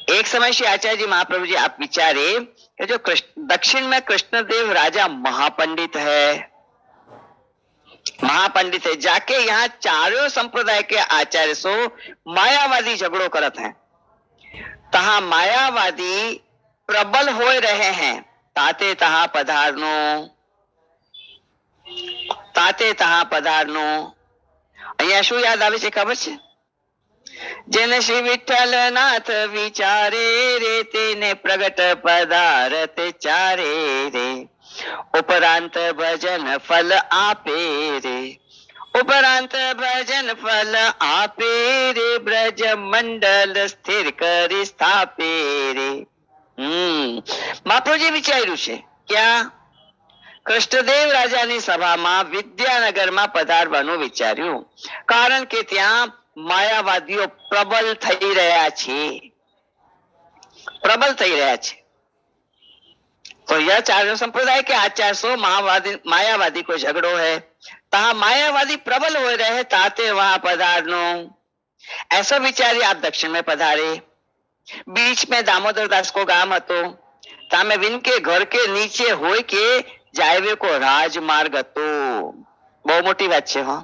एक समय श्री आचार्य जी महाप्रभु जी आप विचारे कि जो दक्षिण में कृष्णदेव राजा महापंडित है, महापंडित है, जाके यहाँ चारों संप्रदाय के आचार्य सो मायावादी झगड़ो करत हैं, तहा मायावादी प्रबल हो रहे हैं, ताते तहा पधारनो, ताते तहा पधारनो। અહીંયા શું યાદ આવે છે ખબર છે? જેને શ્રી વિઠ્ઠલનાથ વિચારે રે તેને પ્રગટ પદાર્થ ચારે રે, ઉપરાંત ભજન ફલ આપે રે, ઉપરાંત ભજન ફલ આપે રે, બ્રજ મંડલ સ્થિર કરી સ્થાપે રે. મહાપ્રભુજી વિચાર્યું છે ક્યાં? કૃષ્ણદેવ રાજાની સભામાં વિદ્યાનગરમાં પધારવાનું વિચાર્યું, કારણ કે ત્યાં માયાવાદીઓ પ્રબલ થઈ રહ્યા છે, પ્રબલ થઈ રહ્યા છે. तो यह चारों संप्रदाय के आचार्य सो मायावादी को झगड़ो है, तहा मायावादी प्रबल हो रहे हैं, ताते वहां पधारनो। ऐसा विचारी आप दक्षिण में पधारे। बीच में दामोदर दास को गाम હતો, तामे विन के घर के नीचे होय के जायवे को રાજમાર્ગ હતો. બહુ મોટી વાત છે. હા,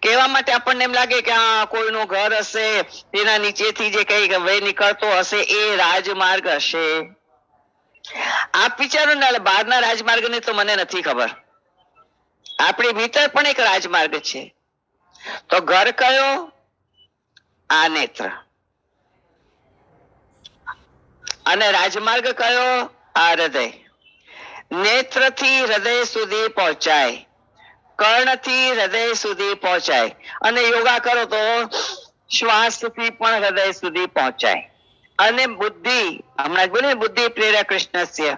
કહેવા માટે આપણને એમ લાગે કે હા કોઈનું ઘર હશે, તેના નીચેથી જે કઈ વે નીકળતો હશે એ રાજમાર્ગ હશે. આપ વિચારો ને, બહારના રાજમાર્ગ ની તો મને નથી ખબર, આપણી ભીતર પણ એક રાજમાર્ગ છે. તો ઘર કયો? આ નેત્ર. અને રાજમાર્ગ કયો? આ હૃદય. નેત્ર થી હૃદય સુધી પહોંચાય, કર્ણ થી હૃદય સુધી પહોંચાય, અને યોગા કરો તો શ્વાસ થી પણ હૃદય સુધી પહોંચાય. અને બુદ્ધિ, હમણાં જ બોલી બુદ્ધિ પ્રેરણા કૃષ્ણસ્ય,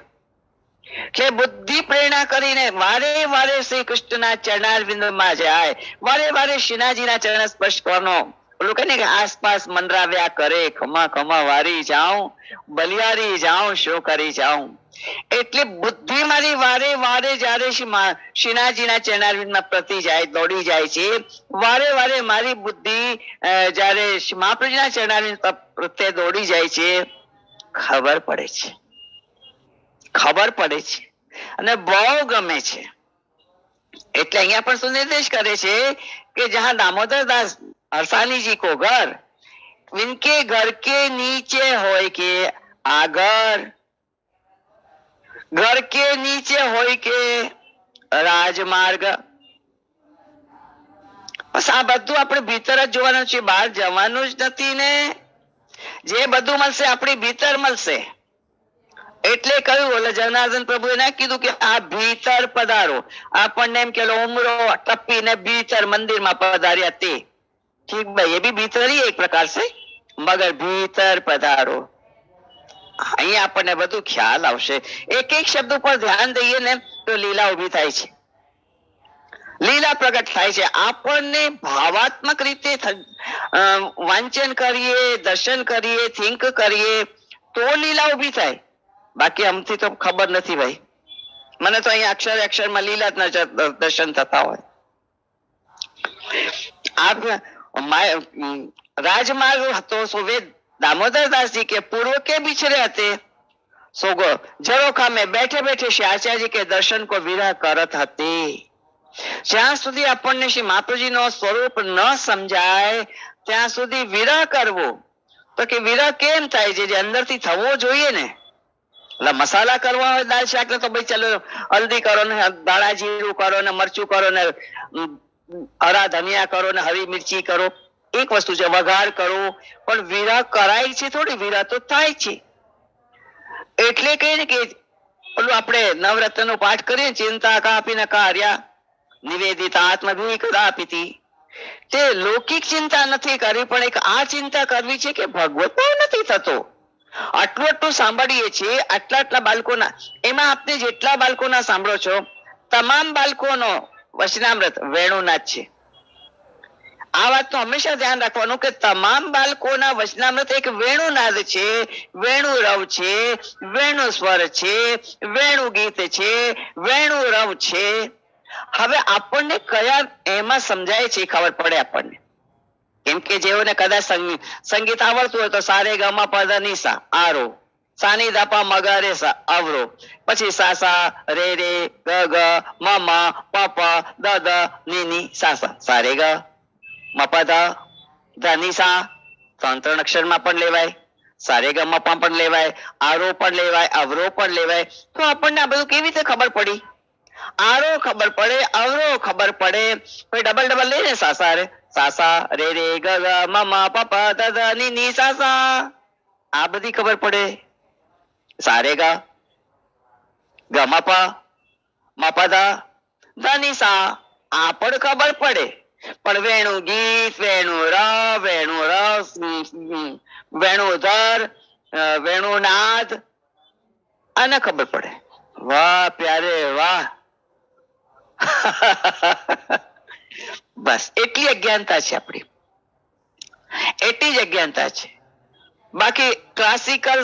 કે બુદ્ધિ પ્રેરણા કરીને વારે વારે શ્રી કૃષ્ણના ચરણારવિંદમાં જાય, વારે વારે શ્રીનાજીના ચરણ સ્પર્શ કરવાનો. ઓલું કહે ને કે આસપાસ મંડરાવ્યા કરે, ખમા ખમા વારી જાઉં, બલિયારી જાઉં, શું કરી જાઉં. એટલે બુદ્ધિ મારી વારે વારે જયારે શ્રીનાજીના ચરણારવિંદમાં પ્રતિ જાય, દોડી જાય છે, વારે વારે મારી બુદ્ધિ જયારે મહાપ્રભુજીના ચરણારવિંદ પ્રત્યે દોડી જાય છે, ખબર પડે છે, ખબર પડે છે અને બહુ ગમે છે. એટલે અહીંયા પણ શું નિર્દેશ કરે છે કે જહાં દામોદર દાસ हरसानी जी को घर, इनके घर के नीचे होय के आगर, घर के नीचे होय के રાજમાર્ગ. બસ આ બધું આપણે ભીતર જ જોવાનું છે, બહાર જવાનું જ નથી ને. જે બધું મળશે આપણી ભીતર મળશે. એટલે કહ્યું, ઓલે જનાર્દન પ્રભુએ ના કીધું કે આ ભીતર પધારો. આપણને એમ કે ઉમરો ટપ્પીને ભીતર મંદિરમાં પધાર્યા તે ठीक भाई, ये भी भीतर ही एक प्रकार से, मगर भीतर पधारो. અહીંયા આપણને બધું ખ્યાલ આવશે. એક એક શબ્દ ઉપર ધ્યાન દઈએ ને તો લીલા ઉભી થાય છે, લીલા પ્રગટ થાય છે. આપણને ભાવાત્મક રીતે વાંચન કરીએ, દર્શન કરીએ, થિંક કરીએ તો લીલા ઉભી થાય. બાકી આમથી તો ખબર નથી ભાઈ. મને તો અહીંયા અક્ષર અક્ષરમાં લીલા જ દર્શન થતા હોય. આપ राजमार्ग હતો સોવે दामोदर दास जी के पूर्व के बिछड़े हते, सोगो झरोखा में बैठे बैठे श्री आचार्य जी के दर्शन को विरह करत हती. જ્યાં સુધી આપણને શ્રી મહાપ્રભુજી નો સ્વરૂપ ન સમજાય ત્યાં સુધી વિરહ કરવો. તો કે વિરહ કેમ થાય છે? જે અંદર થી થવો જોઈએ ને. એટલે મસાલા કરવા હોય દાળ શાક ને તો ભાઈ ચલો હલ્દી કરો ને, દાણા જીરું કરો ને, મરચું કરો ને, હરા ધનિયા કરો ને, હરી મિર્ચી કરો, એક વસ્તુ છે. વઘાર કરો, પણ વિરહ કરાય છે થોડી, વિરહ તો થાય છે. એટલે કહીએ ને કે ઓલું આપણે નવરત્ન નો પાઠ કરીએ, ચિંતા કાપીને કાર્યા નિવેદિતા આત્મભૂમિ કદાપિતી. તે લૌકિક ચિંતા નથી કરવી, પણ એક આ ચિંતા કરવી છે કે ભગવત ભાવ નથી થતો. આટલું આટલું સાંભળીએ છીએ, આટલા આટલા બાળકોના, એમાં આપને જેટલા બાળકોના સાંભળો છો, તમામ બાળકોનો વચનામૃત વેણુનાથ છે. આ વાતનું હંમેશા ધ્યાન રાખવાનું કે તમામ બાળકોના વચનામૃત એક વેણુનાદ છે, વેણુ રવ છે, વેણુ સ્વર છે, વેણુ ગીત છે, વેણુ રવ છે. હવે આપણને કયા એમાં સમજાય છે ખબર પડે આપણને. કેમ કે જેઓને કદાચ સંગીત આવડતું હોય તો સારે ગમા પદ નિસા આરો, સાની ધાપા મગરે સા અવરો, પછી સાસા રે રે ગ ગ મ મ પ પ દ દ ની ની સાસા, સારે ગ મ પ ધ ધ ની સા, ત્રણ અક્ષરમાં પણ લેવાય, સારે ગ મ પ પણ લેવાય, આરો પણ લેવાય, અવરો પણ લેવાય. તો આપણને આ બધું કેવી રીતે ખબર પડી? આરો ખબર પડે, અવરો ખબર પડે, પછી ડબલ ડબલ લઈને સાસા રે સાસા રે રે ગ ગ મ મ પ પ દ દ ની ની સાસા, આ બધી ખબર પડે. સારે ગ ગ મ પ મ પ ધ ધ ની સા, આ પણ ખબર પડે. પણ વેણુ ગીત, વેણુ ર, વેણુ રસ, વેણુ ધર, વેણુ નાદ, આને ખબર પડે. વાહ પ્યારે વાહ. બસ એટલી અજ્ઞાનતા છે આપણી, એટલી જ અજ્ઞાનતા છે. બાકી ક્લાસિકલ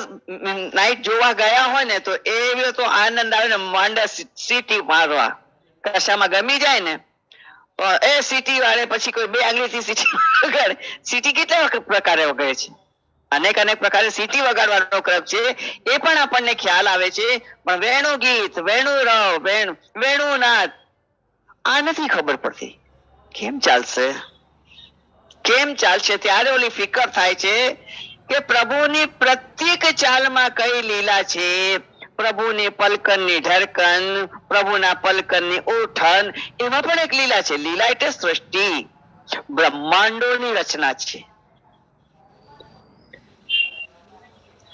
નાઇટ જોવા ગયા હોય ને તો એ તો આનંદ આવે ને, માંડે સીટી મારવા. કશામાં ગમી જાય ને એ સીટી વાળે, પછી કોઈ બે આંગળીથી સીટી વગાડે. સીટી કેટલા પ્રકારે વગાડે છે, અનેક અનેક પ્રકારે સીટી વગાડવાનો ક્રમ છે, એ પણ આપણને ખ્યાલ આવે છે. પણ વેણુ ગીત, વેણુ રવ, વેણુ નાદ, આ નથી ખબર પડતી. કેમ ચાલશે, કેમ ચાલશે? ત્યારે ઓલી ફિકર થાય છે કે પ્રભુની પ્રત્યેક ચાલમાં કઈ લીલા છે. પ્રભુની પલકનની ધડકન, પ્રભુના પલકનની ઉઠન, એમાં પણ એક લીલા છે. લીલા એટલે સૃષ્ટિ, બ્રહ્માંડોની રચના છે.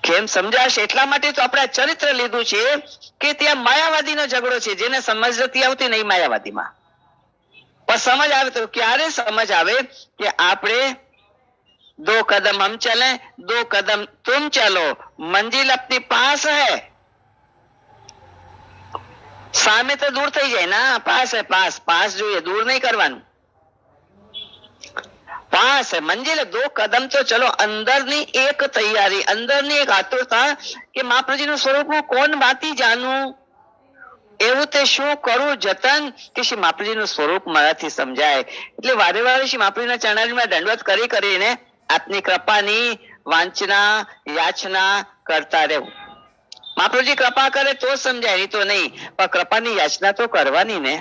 કેમ સમજાશે? એટલા માટે તો આપણે ચરિત્ર લીધું છે કે ત્યાં માયાવાદીનો ઝઘડો છે. જેને સમજ નથી આવતી ને એ માયાવાદીમાં, પણ સમજ આવે તો ક્યારે સમજ આવે કે આપણે दो कदम हम चले, दो कदम तुम चलो, मंजिल अपनी पास है. सामे तो दूर થઈ જાય ના, પાસ है, पास पास જોઈએ, दूर नहीं કરવાનું. पास है मंजिल, दो कदम तो चलो. અંદરની એક તૈયારી, અંદરની એક આતુરતા કે મહાપ્રભુજીનું સ્વરૂપ હું કોણ બાતી જાણું, એવું તે શું કરું જતન કે શ્રી મહાપ્રભુજીનું સ્વરૂપ મારાથી સમજાય. એટલે વારે વારે શ્રી મહાપ્રભુજીના ચરણારવિંદમાં દંડવત કરી કરીને આપની કૃપાની વાંચના યાચના કરતા રહેવું. મહાપ્રભુજી કૃપા કરે તો સમજાય, નહીં તો નહીં. પણ કૃપાની યાચના તો કરવાની ને.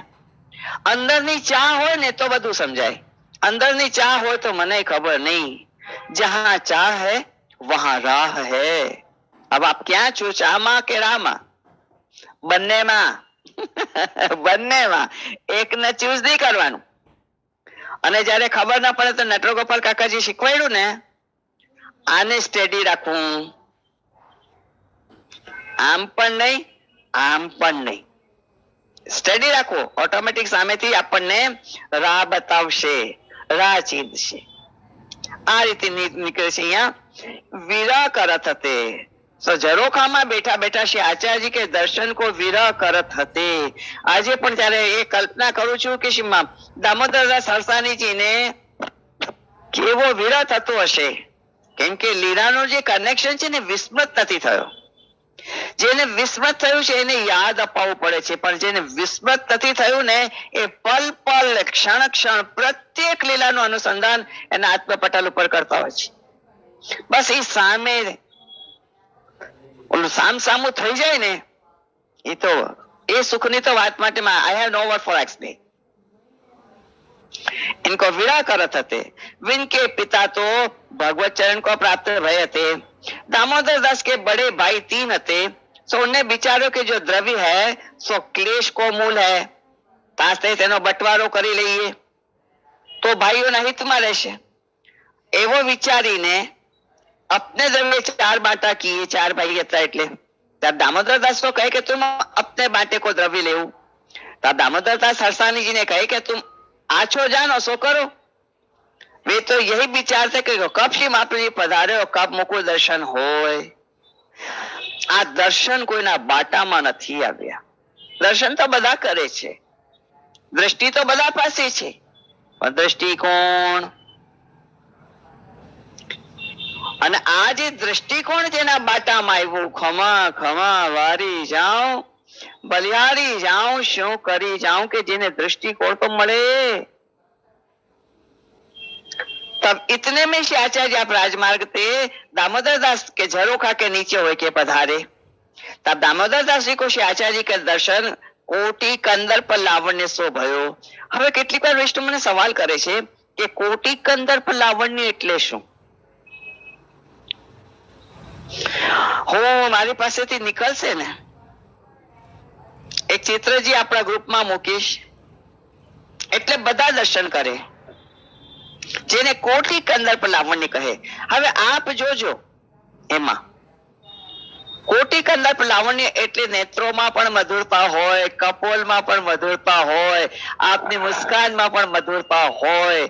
અંદરની ચાહ હોય ને તો બધું સમજાય. અંદરની ચાહ હોય તો મને ખબર નહીં. જહાં ચાહ હૈ વહાં રાહ હૈ. अब आप ક્યાં છો, ચાહમાં કે રાહમાં? બંનેમાં. બંનેમાં એકને ચૂઝ નહીં કરવાનું. અને જયારે ખબર ના પડે તો નટવર ગોપાલ કાકાજી શીખવાડ્યું ને, આને સ્ટેડી રાખવું, આમ પણ નહીં આમ પણ નહીં. સ્ટડી રાખવો, ઓટોમેટિક સામેથી આપણને રાહ બતાવશે, રાહ ચીંધશે. આ રીતે નીકળે છે. અહીંયા વિરહ કરત હતે, તો ઝરોખામાં બેઠા બેઠા શ્રી આચાર્યજી કે દર્શન કો વિરહ કરત હતે. આજે પણ જયારે એ કલ્પના કરું છું કે શ્રી દામોદરદાસ સરસાનીજી ને કેવો વિરહ થતો હશે. કેમ કે લીલાનું જે કનેક્શન છે ને વિસ્મૃત નથી થયો. જેને વિસ્મૃત થયું છે એને યાદ અપાવવું પડે છે, પણ જેને વિસ્મૃત નથી થયું ને એ પલ પલ ક્ષણ ક્ષણ પ્રત્યેક લીલાનું અનુસંધાન એના આત્મપટલ ઉપર કરતા હોય છે. બસ એ સામે ઓલું સામસામું થઈ જાય ને, એ તો એ સુખની તો વાત માટે I have no word for explain. इनको विरह करत हते. विनके पिता तो भगवत चरण को प्राप्त भय थे. दामोदर दास के बड़े भाई 3 थे. सो उन्हें विचारो कि जो द्रव्य है सो क्लेश को मूल है. तास्ते तेनो बंटवारो કરી લઈએ તો ભાઈઓના હિતમાં રહેશે. એવો વિચારીને अपने द्रव्य 4 बांटा किए. 4 भाई હતા એટલે दामोदर दास तो कहे कि तुम अपने बांटे को द्रव्य लेવું. दामोदर दास हरसानी जी ने कहे कि तुम आछो जानो सो करो. वे तो यही विचार थे कि कब श्री महाप्रभु पधारे और कब मुकुल दर्शन होय. આ દર્શન કોઈના બાટામાં નથી આવ્યા. દર્શન તો બધા કરે છે, દ્રષ્ટિ તો બધા પાસે છે, પણ દ્રષ્ટિકોણ અને આ જે દ્રષ્ટિકોણ જેના બાટામાં આવ્યું, ખમા ખમા વારી જાઉં, બલિહારી જાઉં, શું કરી જાઉં કે જેને દ્રષ્ટિકોણ તો મળે. तब इतने में श्री आचार्य आप राजमार्ग पे दामोदर दास के झरोखा के नीचे हो के पधारे। तब दामोदर दास जी को श्री आचार्य के दर्शन कोटि कंदर पर लावण्य शो भयो। હવે કેટલીક વાર વૈષ્ણવ મને સવાલ કરે છે કે કોટિ કંદર પર લાવણ્ય એટલે શું? હું મારી પાસેથી નીકળશે ને એક ચિત્રજી આપણા ગ્રુપમાં મૂકીશ એટલે બધા દર્શન કરે, જેને કોટી કંદર પર લાવણ્ય કહે। હવે આપ જોજો એમાં કોટી કંદર પર લાવણ્ય એટલે નેત્રોમાં પણ મધુરતા હોય, કપોલમાં પણ મધુરતા હોય, આપની મુસ્કાનમાં પણ મધુરતા હોય,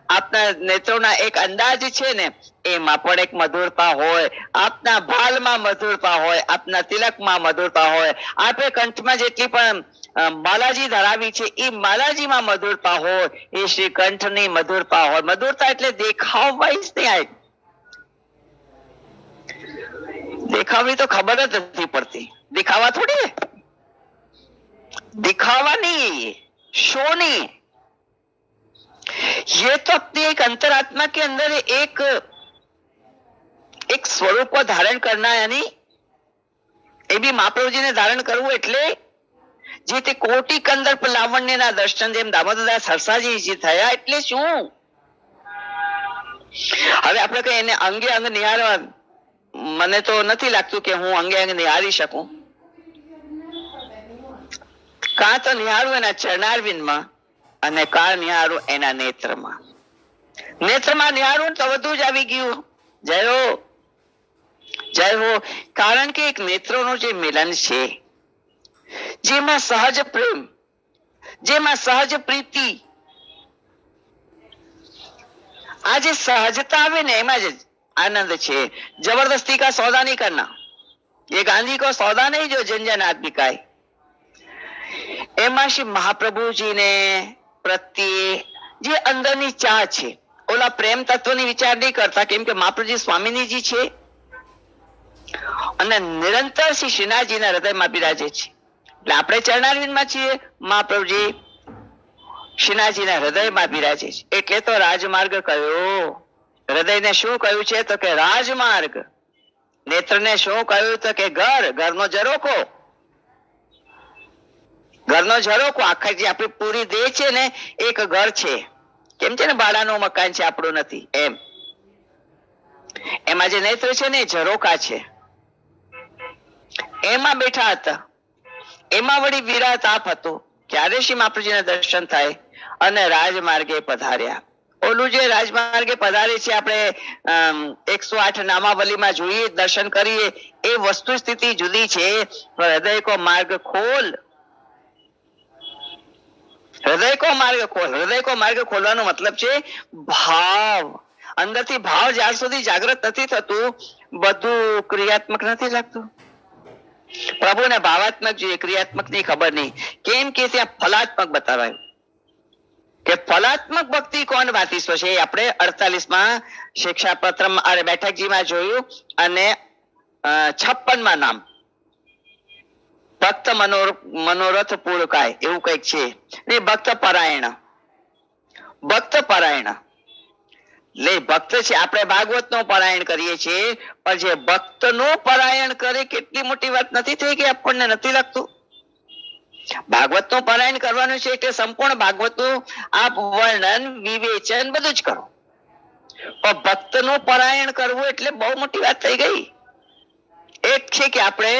આપના નેત્રોના એક અંદાજ છે ને એમાં પણ એક મધુરતા હોય, આપના ભાલમાં મધુરતા હોય, આપના તિલકમાં મધુરતા હોય, આપે કંઠમાં જેટલી પણ માલાજી ધરાવી છે એ માલાજીમાં મધુરતા હોય, એ શ્રી કંઠની મધુરતા હોય। મધુરતા એટલે દેખાવ વાઇઝ નહીં આવે, દેખાવની તો ખબર જ નથી પડતી, दिखावा थोड़ी है, दिखावा नहीं, शो नहीं, ये तो अपनी एक अंतरात्मा के अंदर एक स्वरूप को धारण करना, यानी એ બી મહાપ્રભુજીને ધારણ કરવું એટલે જે તે કોટી કંદર પર લાવણ્યના દર્શન જેમ દામોદરદાસ સરસાજી થયા એટલે શું? હવે આપણે કઈ એને અંગે અંગ નિહાળવા, મને તો નથી લાગતું કે હું અંગે અંગ નિહાળી શકું। કાં તો નિહાળું એના ચરણારવિંદમાં અને કાં નિહાળું એના નેત્રમાં। નેત્રમાં નિહાળું તો બધું જ આવી ગયું। જય હો, જય હો। કારણ કે એક નેત્રોનું જે મિલન છે, જેમાં સહજ પ્રેમ, જેમાં સહજ પ્રીતિ, આ જે સહજતા આવે ને એમાં જ आनंद छे। जबरदस्ती का सौदा नहीं करना, ये गांधी को सौदा नहीं जो जन जन आदमी का है। एमा श्री महाप्रभु जी ने प्रत्ये जे अंदरनी चाह छे, ओला प्रेम तत्वनी विचार नहीं करता, केम के महाप्रभु जी स्वामीनी जी छे અને નિરંતર શ્રી શ્રીનાથજીના હૃદયમાં બિરાજે છે। એટલે આપણે ચરણારવિંદમાં છીએ, મહાપ્રભુજી શ્રીનાથજીના હૃદયમાં બિરાજે છે। એટલે તો રાજમાર્ગ કયો, હૃદયને શું કહ્યું છે તો કે રાજમાર્ગ, નેત્રને શું કહ્યું તો કે ઘર, ઘરનો ઝરોખો, ઘરનો ઝરોખો। આખા જે આપણી પૂરી દેહ છે ને એક ઘર છે, કેમ છે ને ભાડાનું મકાન છે આપણું નથી એમ, એમાં જે નેત્ર છે ને ઝરોખા છે, એમાં બેઠા હતા, એમાં વળી વિરાટ આપ હતો। ક્યારે શ્રી મહાપ્રભુજીના દર્શન થાય અને રાજમાર્ગે પધાર્યા। ઓલું જે રાજમાર્ગે પધારે છે આપણે 108 નામાવલીમાં જોઈએ, દર્શન કરીએ, એ વસ્તુ સ્થિતિ જુદી છે। હૃદય કો માર્ગ ખોલ, હૃદય કો માર્ગ ખોલ। હૃદય કો માર્ગ ખોલવાનો મતલબ છે ભાવ, અંદરથી ભાવ જ્યાર સુધી જાગૃત નથી થતું બધું ક્રિયાત્મક નથી લાગતું। પ્રભુને ભાવાત્મક જોઈએ, ક્રિયાત્મક ની ખબર નહીં, કેમ કે ત્યાં ફલાત્મક બતાવાયું કે ફલાત્મક ભક્તિ કોણ બાતીસો છે। આપણે 48માં શિક્ષાપત્રમાં અરે બેઠકજીમાં જોયું અને 56માં નામ ભક્ત મનોરથ પૂર્ણકાય એવું કઈક છે, ને ભક્ત પરાયણ, ભક્ત પરાયણ લે ભક્ત છે। આપણે ભાગવત નું પરાયણ કરીએ છીએ, પણ જે ભક્ત નું પરાયણ કરે કેટલી મોટી વાત નથી થઈ કે આપણને નથી લાગતું। ભાગવત નું પારાયણ કરવાનું છે એટલે સંપૂર્ણ ભાગવત નું આપ વર્ણન, વિવેચન બધું જ કરો, પણ ભક્ત નું પારાયણ કરવું એટલે બહુ મોટી વાત થઈ ગઈ। એક છે કે આપણે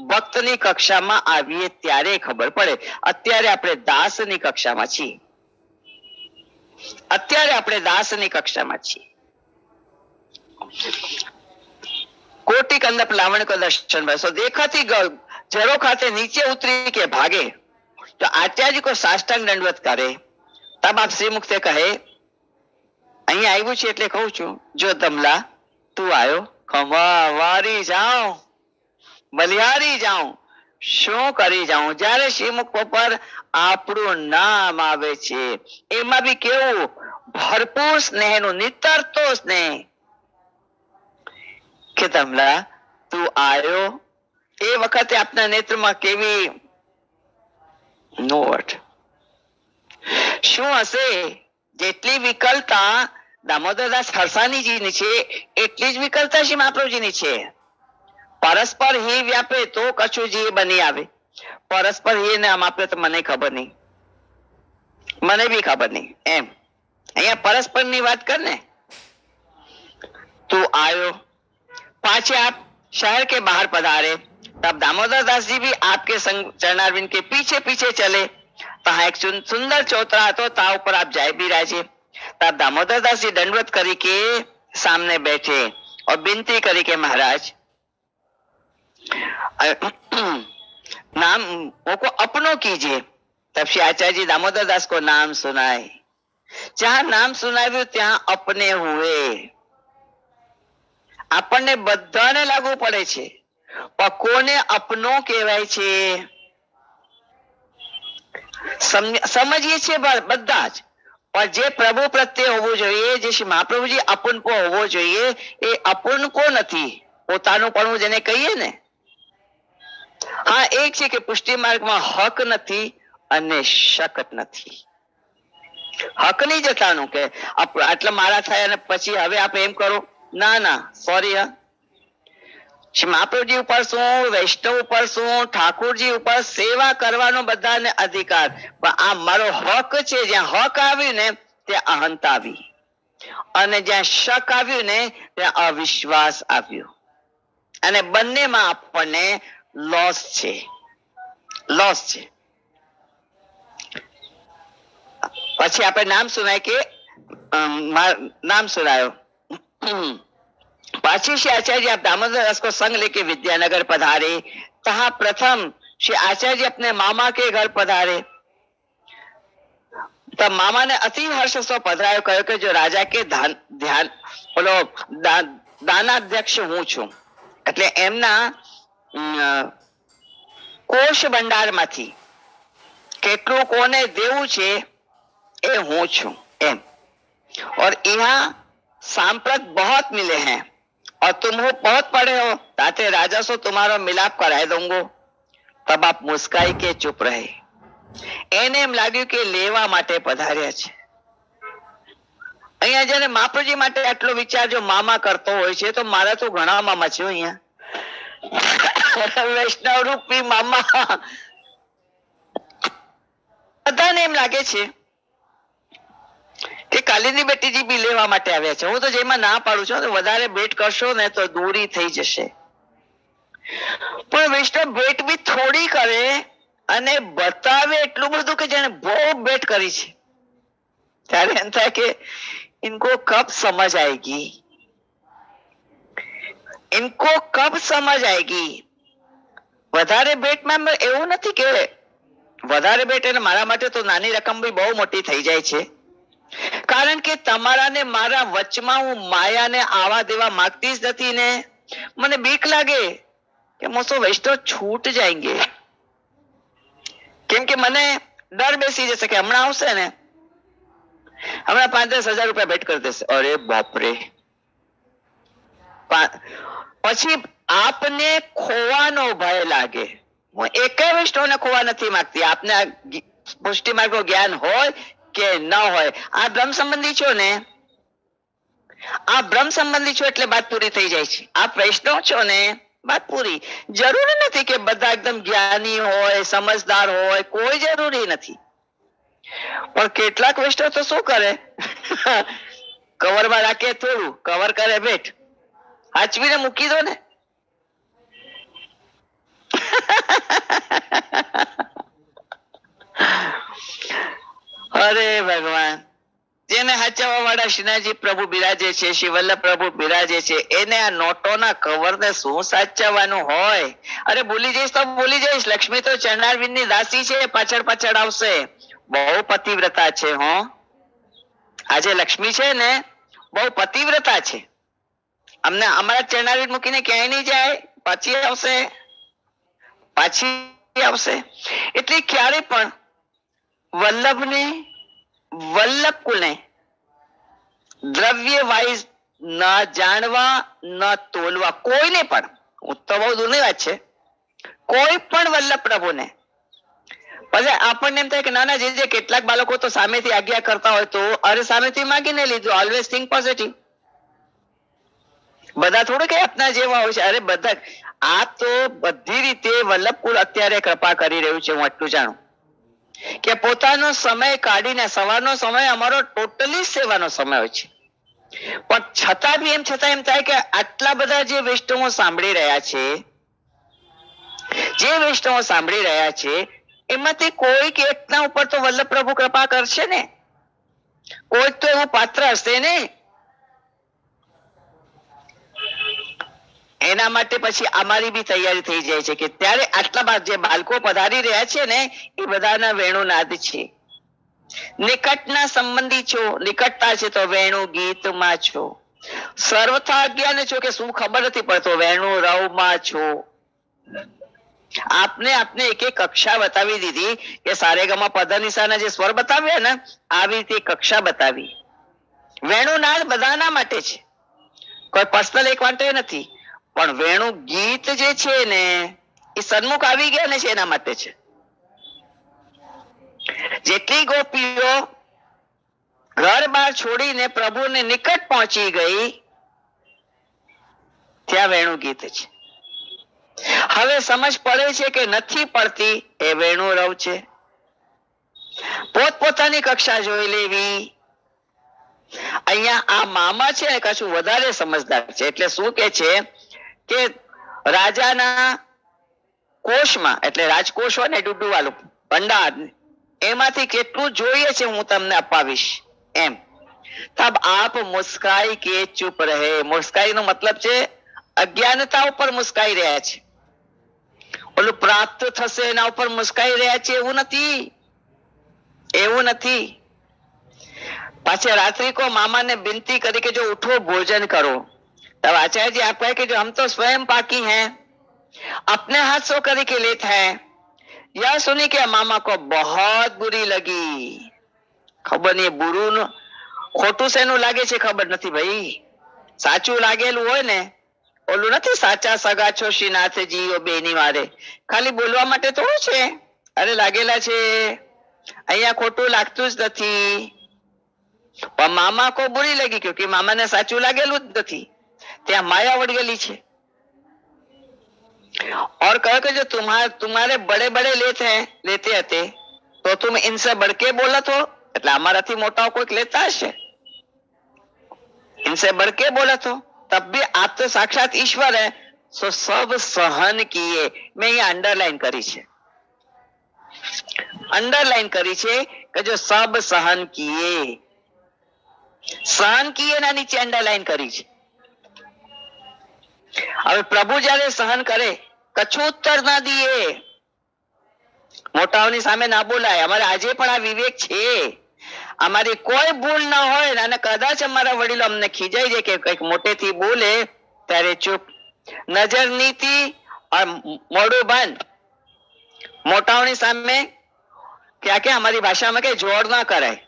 ભક્તની કક્ષામાં આવીએ ત્યારે ખબર પડે। અત્યારે આપણે દાસની કક્ષામાં છીએ, અત્યારે આપણે દાસની કક્ષામાં છીએ। कोटि कंदर लावण्य को दर्शन भाई, सो देखा थी झरोखा से नीचे उतरी के भागे, तो आचार्य को साष्टांग दंडवत करे। तब आप श्रीमुख से कहे अहीं आव्યું છે એટલે કહું છું, જો તમલા તું આયો, ખમા વારી જાઉં, બલિહારી જાઉં, શું કરી જાઉં। જ્યારે શ્રીમુખ પર આપણું નામ આવે છે એમાં બી કેવું ભરપૂર સ્નેહનું, નિતરતો સ્નેહ કે તમલા તું આયો। એ વખતે આપના નેત્રમાં કેવી નોટ શું હશે, જેટલી વિકલતા દામોદરદાસ હરસાણીજીની છે એટલી જ વિકલતા શ્રી મહાપ્રભુજીની છે. પરસ્પર હિ વ્યાપે તો કછુજી બની આવે. પરસ્પર હિ ને આમ આપે તો મને ખબર નહીં, મને બી ખબર નહીં. એમ અહીંયા પરસ્પર ની વાત કર ને. તું आयो पाछे आप शहर के बाहर पधारे तब दामोदर दास जी भी आपके संग चरणारविंद के पीछे पीछे चले. तहाँ एक सुंदर चौतरा હતો ता ઉપર आप जाए भी राजे. तब दामोदर दास जी दंडवत करी के सामने बैठे और विनती करी के महाराज नाम को अपनों कीजिए. तब श्री आचार्य जी दामोदर दास को नाम सुनाए. जहां नाम सुनाव्યું ત્યાં अपने हुए. આપણને બધાને લાગુ પડે છે પણ કોને અપનો કહેવાય છે સમજીએ છીએ બધા જ, પણ જે પ્રભુ પ્રત્યે હોવું જોઈએ, જે શ્રી મહાપ્રભુજી અપનપો હોવો જોઈએ એ અપનપો નથી. પોતાનું પણ જેને કહીએ ને, હા એક છે કે પુષ્ટિ માર્ગમાં હક નથી અને શકત નથી. હક નહીં જતાનું કે આટલા મારા થયા અને પછી હવે આપણે એમ કરો, ના ના સોરી. શ્રી મહાપ્રભુજી ઉપર શું, વૈષ્ણવ ઉપર શું, ઠાકોરજી ઉપર સેવા કરવાનો બધાને અધિકાર, પણ આ મારો હક છે. જ્યાં હક આવ્યું ને ત્યાં અહંતા આવી, અને જ્યાં શક આવ્યું ને ત્યાં અવિશ્વાસ આવ્યો, અને બંનેમાં આપણને લોસ છે, લોસ છે. પછી આપણે નામ સુનાય કે नाम सुनायो. पाछी श्री आचार्य जी आप दामोदर दास को संग लेके विद्यानगर पधारे. तहाँ प्रथम श्री आचार्य जी अपने मामा के घर पधारे. तब मामा ने अति हर्ष से पधरायो, कहो कि जो राजा के ध्यान बोलो दानाध्यक्ष हूँ छू, એટલે એમના કોષ ભંડારમાંથી કેટલું કોને દેવું છે એ હું છું એમ. और यहाँ सांप्रत बहुत मिले हैं और तुम हो बहुत पढ़े हो, ताते राजा सो तुम्हारा मिलाप कराए दूंगो. तब आप मुस्काई के चुप रहे. એને એમ લાગ્યું કે લેવા માટે પધાર્યા છે. અહીંયા જેને મહાપ્રભુજી માટે આટલો વિચાર જો મામા કરતો હોય છે તો મારા તો ઘણા મામા છે અહીંયા. વૈષ્ણવ રૂપી મામા બધાને એમ લાગે છે કે કાલીની બેટીજી બી લેવા માટે આવ્યા છે. હું તો જેમાં ના પાડું છું વધારે ભેટ કરશો ને તો દૂરી થઈ જશે, પણ વૈષ્ણવ ભેટ બી થોડી કરે અને બતાવે એટલું બધું કે જેને બહુ ભેટ કરી છે. ત્યારે એમ થાય કે इनको कब समझ आएगी, इनको कब समझ आएगी. વધારે ભેટમાં એવું નથી કે વધારે ભેટ એટલે મારા માટે તો નાની રકમ બી બહુ મોટી થઈ જાય છે, કારણ કે તમારા ને મારા વચમાં હું માયાને આવા દેવા માંગતી જ નથી ને. મને બીક લાગે કે મોસો વૈષ્ણવ છૂટ જાયંગે, કેમ કે મને ડર બેસી જશે કે હમણાં આવશે ને હમણાં 5-10 હજાર રૂપિયા ભેટ કરી દેશે. અરે બાપરે, પછી આપને ખોવાનો ભય લાગે. હું એકેય વૈષ્ણવને ખોવા નથી માંગતી. આપને પુષ્ટિ માર્ગનું જ્ઞાન હોય કે ન હોય, આ બ્રહ્મ સંબંધી છો ને, આ બ્રહ્મ સંબંધી છો એટલે વાત પૂરી થઈ જાય છે. આપ વૈષ્ણવ છો ને, વાત પૂરી. જરૂરી નથી કે બધા એકદમ જ્ઞાની હોય, સમજદાર હોય, કોઈ જરૂરી નથી. પણ કેટલાક વૈષ્ણવ તો શું કરે, કવરમાં રાખે થોડું, કવર કરે ભેટ, હાચવીને મૂકી દો ને. અરે ભગવાન, જેને હાચવવા વાળા શ્રીનાથજી પ્રભુ બિરાજે છે, શ્રી વલ્લભ પ્રભુ બિરાજે છે, એને આ નોટોના કવર ને શું સાચવવાનું હોય. અરે ભૂલી જઈશ તો ભૂલી જઈશ, લક્ષ્મી તો ચરણારવિંદ ની દાસી છે, પાછળ પાછળ આવશે. બહુ પતિવ્રતા છે. હો, આજે લક્ષ્મી છે ને બહુ પતિવ્રતા છે. અમને અમારા ચરણારવિંદ મૂકીને ક્યાંય નહીં જાય, પાછી આવશે, પાછી આવશે. એટલે ક્યારે પણ વલ્લભને, વલ્લભ કુલને દ્રવ્ય વાઇઝ ન જાણવા ન તોલવા, કોઈને પણ, હું તો બહુ દૂરની વાત છે, કોઈ પણ વલ્લભ પ્રભુને પછી આપણને એમ થાય કે નાના જે કેટલાક બાળકો તો સામેથી આજ્ઞા કરતા હોય તો અરે સામેથી માગીને લીધું. Always think positive. બધા થોડું કે આપના જેવા હોય છે. અરે બધા આ તો બધી રીતે વલ્લભકુળ અત્યારે કૃપા કરી રહ્યું છે. હું એટલું જાણું કે પોતાનો સમય કાઢીને, સવારનો સમય અમારો ટોટલી સેવાનો સમય હોય છે, પણ છતાં બી એમ થાય કે આટલા બધા જે વૈષ્ણવો સાંભળી રહ્યા છે એમાંથી કોઈક એકના ઉપર તો વલ્લભ પ્રભુ કૃપા કરશે ને. કોઈક તો એવું પાત્ર હશે ને. એના માટે પછી અમારી બી તૈયારી થઈ જાય છે કે ત્યારે આટલા જે બાળકો પધારી રહ્યા છે ને એ બધાના વેણુનાદ છે. નિકટના સંબંધી છો, નિકટતા છે તો વેણુ ગીતમાં છો. સર્વથા અજ્ઞાન છો કે શું ખબર નથી પડતો, વેણુ રવમાં છો. આપને એક એક કક્ષા બતાવી દીધી કે સારેગામા પધનિસાના જે સ્વર બતાવ્યા ને આવી રીતે કક્ષા બતાવી. વેણુનાદ બધાના માટે છે, કોઈ પર્સનલ એક માટે નથી. પણ વેણુ ગીત જે છે ને એ સન્મુખ આવી ગયા ને છે એના માટે છે. જેટલી ગોપીઓ ઘર બાર છોડીને પ્રભુને નિકટ પહોંચી ગઈ ત્યાં વેણુ ગીત છે. હવે સમજ પડે છે કે નથી પડતી એ વેણુ રવ છે. પોતપોતાની કક્ષા જોઈ લેવી. અહીંયા આ મામા છે કશું વધારે સમજદાર છે. એટલે શું કે છે કે રાજાના કોષમાં, એટલે રાજકોષ હોય ને ડુડુ વાળું ભંડાર, એમાંથી કેટલું જોઈએ છે હું તમને અપાવીશ એમ. તબ આપ મુસ્કાઈ કે ચૂપ રહે. મુસ્કાઈ નો મતલબ છે અજ્ઞાનતા ઉપર મુસ્કાઈ રહ્યા છે. ઓલું પ્રાપ્ત થશે એના ઉપર મુસ્કાઈ રહ્યા છે એવું નથી. પાછા રાત્રિ કો મામાને વિનતી કરી કે જો ઉઠો ભોજન કરો. तब आचार्य जी आप कहे कि जो हम तो स्वयं पाकी हैं, अपने हाथ सो करके लेते हैं. यह सुनी के मामा को बहुत बुरी लगी. ખબર નહીં બુરું ખોટું શેનું લાગે છે ખબર નથી ભાઈ. સાચું લાગેલું હોય ને, ઓલું નથી સાચા સગા છો શ્રીનાથજી બેની મારે ખાલી બોલવા માટે થોડું છે. અરે લાગેલા છે, અહીંયા ખોટું લાગતું જ નથી. પણ મામા કો બુરી લગી ક્યોંકि મામાને સાચું લાગેલું જ નથી. ત્યાં માયા વળગેલી છે. और कहो कि जो तुम्हारे बड़े बड़े लेते हते तो तुम इनसे बढ़ के बोला तो, એટલે અમારાથી મોટા કોઈક લેતા હશે, इनसे बढ़ के बोला तो तब भी आप तो साक्षात ईश्वर है. सो सब सहन किए. મેં અહીંયા અંડરલાઈન કરી છે કે જો સબ સહન કિए ના નીચે અંડરલાઈન કરી છે. હવે પ્રભુ જયારે સહન કરે કશું ઉત્તર ના દીએ, મોટાઓની સામે ના બોલાય. અમારે આજે પણ આ વિવેક છે. અમારી કોઈ ભૂલ ના હોય અને કદાચ અમારા વડીલો અમને ખીજાઈ જાય કે કઈક મોટેથી બોલે ત્યારે ચૂપ. નજર નીતિ મોઢું બંધ. મોટાઓની સામે ક્યાં ક્યાં અમારી ભાષામાં કે જોડ ના કરાય,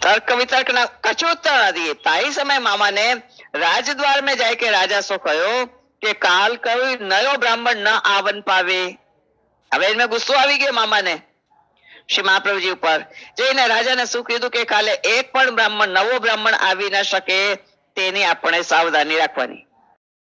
तर्क वितर्क ना कछु उत्तर ना दिए. ताई समय मामा ने राजद्वार में जाए के राजा सो कहो કે કાલ કોઈ નયો બ્રાહ્મણ ન આવન પાવે. હવે એને ગુસ્સો આવી ગયો મામાને શ્રી મહાપ્રભુજી ઉપર. જઈને રાજાને શું કીધું કે કાલે એક પણ નવો બ્રાહ્મણ આવી ન શકે તેની આપણે સાવધાની રાખવાની.